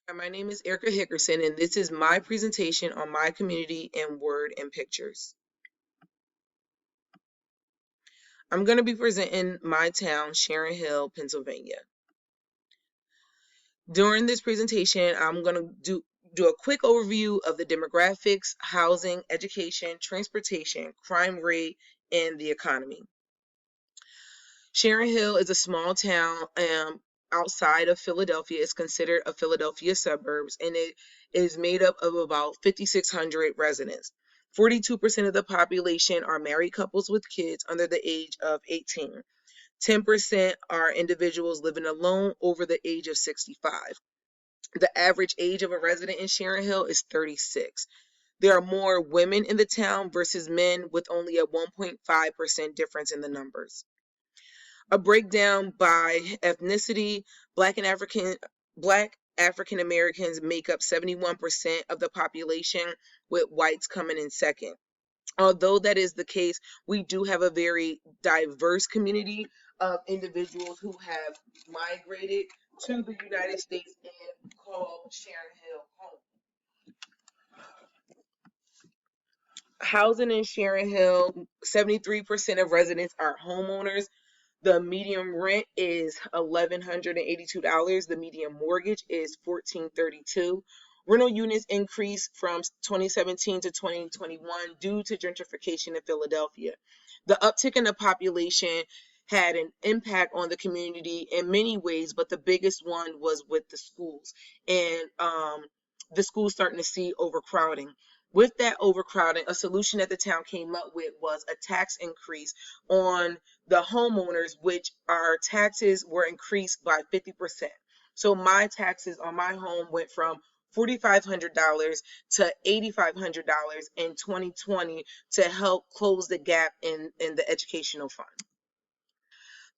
Hi, my name is Erica Hickerson, and this is my presentation on my community in word and pictures. I'm going to be presenting my town, Sharon Hill, Pennsylvania. During this presentation, I'm going to do a quick overview of the demographics, housing, education, transportation, crime rate, and the economy. Sharon Hill is a small town outside of Philadelphia. It's considered a Philadelphia suburbs, and it is made up of about 5,600 residents. 42% of the population are married couples with kids under the age of 18. 10% are individuals living alone over the age of 65. The average age of a resident in Sharon Hill is 36. There are more women in the town versus men, with only a 1.5% difference in the numbers. A breakdown by ethnicity: Black African Americans make up 71% of the population, with whites coming in second. Although that is the case, we do have a very diverse community of individuals who have migrated to the United States and call Sharon Hill home. Housing in Sharon Hill: 73% of residents are homeowners. The median rent is $1,182. The median mortgage is $1,432. Rental units increased from 2017 to 2021 due to gentrification in Philadelphia. The uptick in the population had an impact on the community in many ways, but the biggest one was with the schools, and the schools starting to see overcrowding. With that overcrowding, a solution that the town came up with was a tax increase on the homeowners, which our taxes were increased by 50%. So my taxes on my home went from $4,500 to $8,500 in 2020 to help close the gap in the educational fund.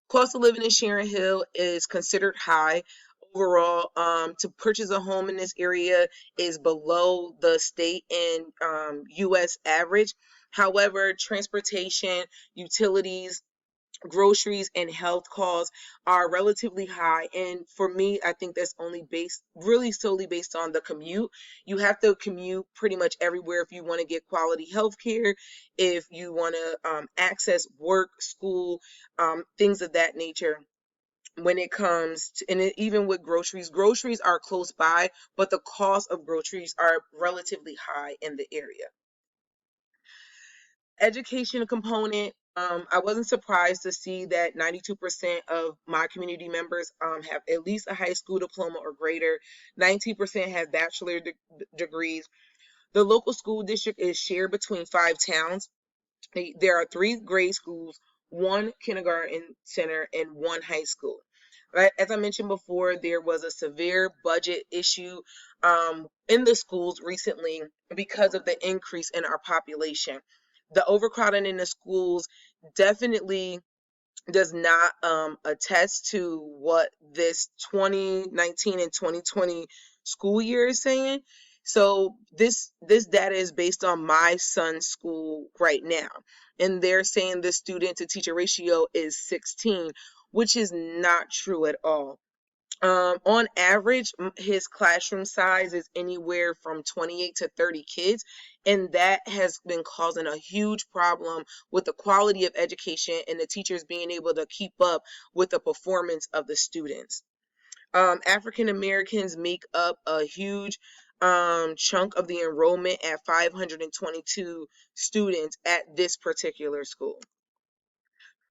Cost of living in Sharon Hill is considered high. Overall, to purchase a home in this area is below the state and U.S. average. However, transportation, utilities, groceries, and health costs are relatively high, and for me, I think that's only based really solely based on the commute. You have to commute pretty much everywhere if you want to get quality health care, if you want to access work, school, things of that nature. When it comes to, and even with groceries are close by, but the cost of groceries are relatively high in the area. Education component, I wasn't surprised to see that 92% of my community members have at least a high school diploma or greater. 19% have bachelor degrees. The local school district is shared between 5 towns. There are 3 grade schools, 1 kindergarten center, and 1 high school. Right, as I mentioned before, there was a severe budget issue in the schools recently because of the increase in our population. The overcrowding in the schools definitely does not attest to what this 2019 and 2020 school year is saying. So this data is based on my son's school right now, and they're saying the student to teacher ratio is 16, which is not true at all. On average, his classroom size is anywhere from 28 to 30 kids, and that has been causing a huge problem with the quality of education and the teachers being able to keep up with the performance of the students. African Americans make up a huge chunk of the enrollment at 522 students at this particular school.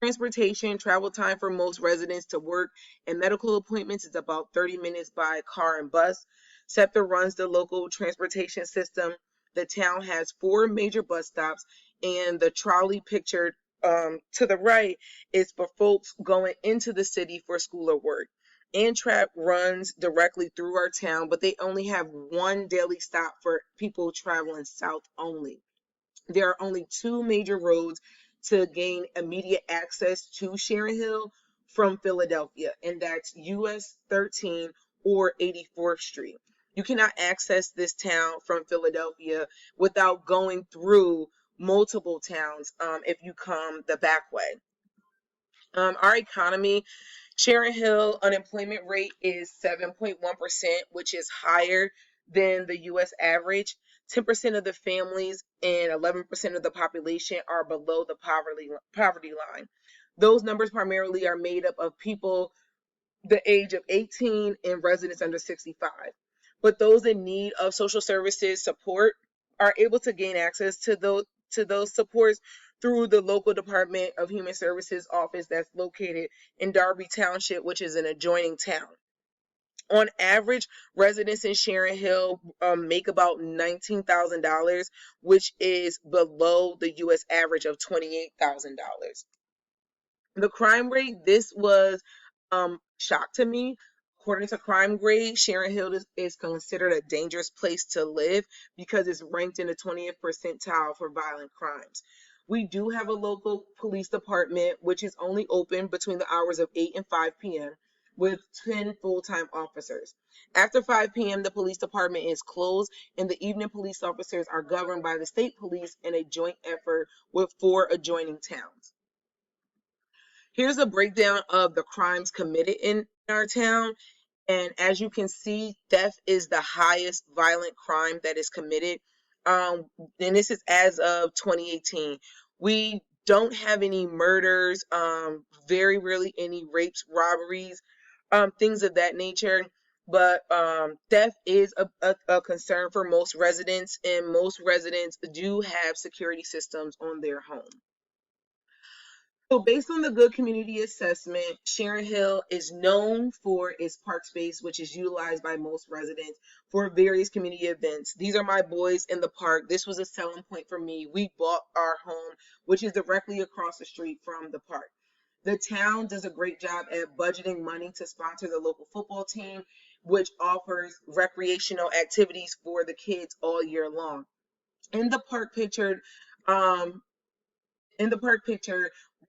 Transportation: travel time for most residents to work and medical appointments is about 30 minutes by car and bus. SEPTA runs the local transportation system. The town has 4 major bus stops, and the trolley pictured to the right is for folks going into the city for school or work. Amtrak runs directly through our town, but they only have 1 daily stop for people traveling south only. There are only 2 major roads to gain immediate access to Sharon Hill from Philadelphia, and that's US 13 or 84th Street. You cannot access this town from Philadelphia without going through multiple towns if you come the back way. Our economy, Sharon Hill unemployment rate is 7.1%, which is higher than the U.S. average. 10% of the families and 11% of the population are below the poverty line. Those numbers primarily are made up of people the age of 18 and residents under 65. But those in need of social services support are able to gain access to those supports through the local Department of Human Services office that's located in Darby Township, which is an adjoining town. On average, residents in Sharon Hill make about $19,000, which is below the U.S. average of $28,000. The crime rate, this was shock to me. According to Crime Grade, Sharon Hill is considered a dangerous place to live because it's ranked in the 20th percentile for violent crimes. We do have a local police department, which is only open between the hours of 8 and 5 p.m. with 10 full-time officers. After 5 p.m., the police department is closed, and the evening police officers are governed by the state police in a joint effort with 4 adjoining towns. Here's a breakdown of the crimes committed in our town. And as you can see, theft is the highest violent crime that is committed. And this is as of 2018. We don't have any murders, very rarely any rapes, robberies, things of that nature. But theft is a concern for most residents, and most residents do have security systems on their home. So based on the good community assessment, Sharon Hill is known for its park space, which is utilized by most residents for various community events. These are my boys in the park. This was a selling point for me. We bought our home, which is directly across the street from the park. The town does a great job at budgeting money to sponsor the local football team, which offers recreational activities for the kids all year long. In the park pictured, um,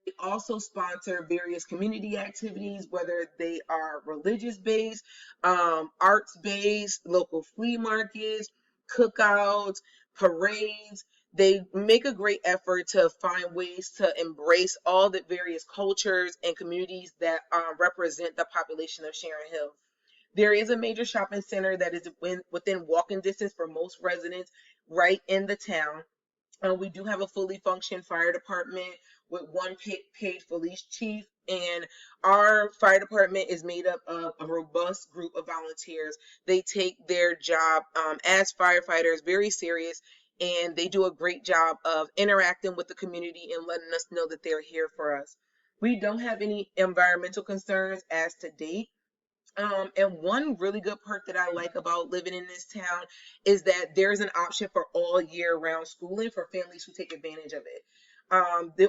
they also sponsor various community activities, whether they are religious based, arts based, local flea markets, cookouts, parades. They make a great effort to find ways to embrace all the various cultures and communities that represent the population of Sharon Hill. There is a major shopping center that is within walking distance for most residents right in the town. We do have a fully functioned fire department with one paid police chief, and our fire department is made up of a robust group of volunteers. They take their job as firefighters very serious, and they do a great job of interacting with the community and letting us know that they're here for us. We don't have any environmental concerns as to date. And one really good perk that I like about living in this town is that there's an option for all year round schooling for families who take advantage of it.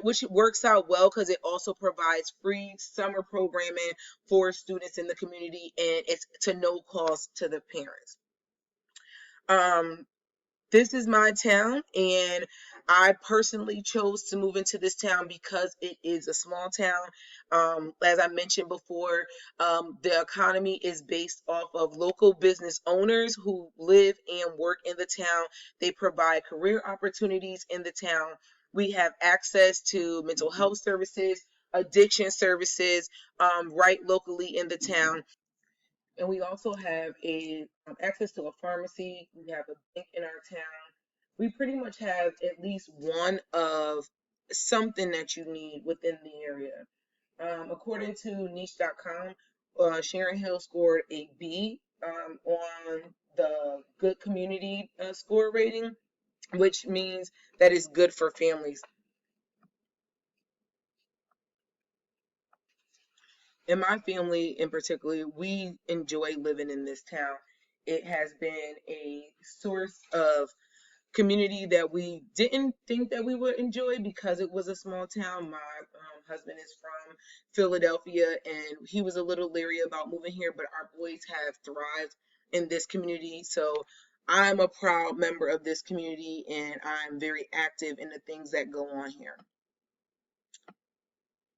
Which works out well because it also provides free summer programming for students in the community, and it's to no cost to the parents. Um, this is my town, and I personally chose to move into this town because it is a small town. As I mentioned before, the economy is based off of local business owners who live and work in the town. They provide career opportunities in the town. We have access to mental health services, addiction services, right locally in the town. And we also have a access to a pharmacy. We have a bank in our town. We pretty much have at least one of something that you need within the area. According to niche.com, Sharon Hill scored a B on the good community score rating, which means that it's good for families. And my family in particular, we enjoy living in this town. It has been a source of community that we didn't think that we would enjoy because it was a small town. My husband is from Philadelphia, and he was a little leery about moving here, but our boys have thrived in this community. So I'm a proud member of this community, and I'm very active in the things that go on here.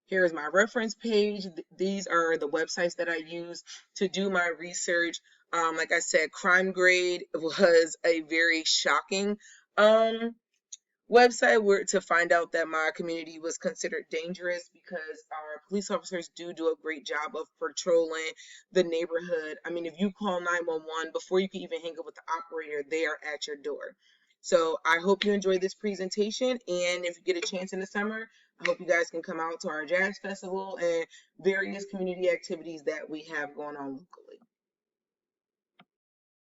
Here is my reference page. These are the websites that I use to do my research. Like I said, Crime Grade was a very shocking website where to find out that my community was considered dangerous, because our police officers do a great job of patrolling the neighborhood. I mean, if you call 911 before you can even hang up with the operator, they are at your door. So I hope you enjoy this presentation, and if you get a chance in the summer, I hope you guys can come out to our jazz festival and various community activities that we have going on locally.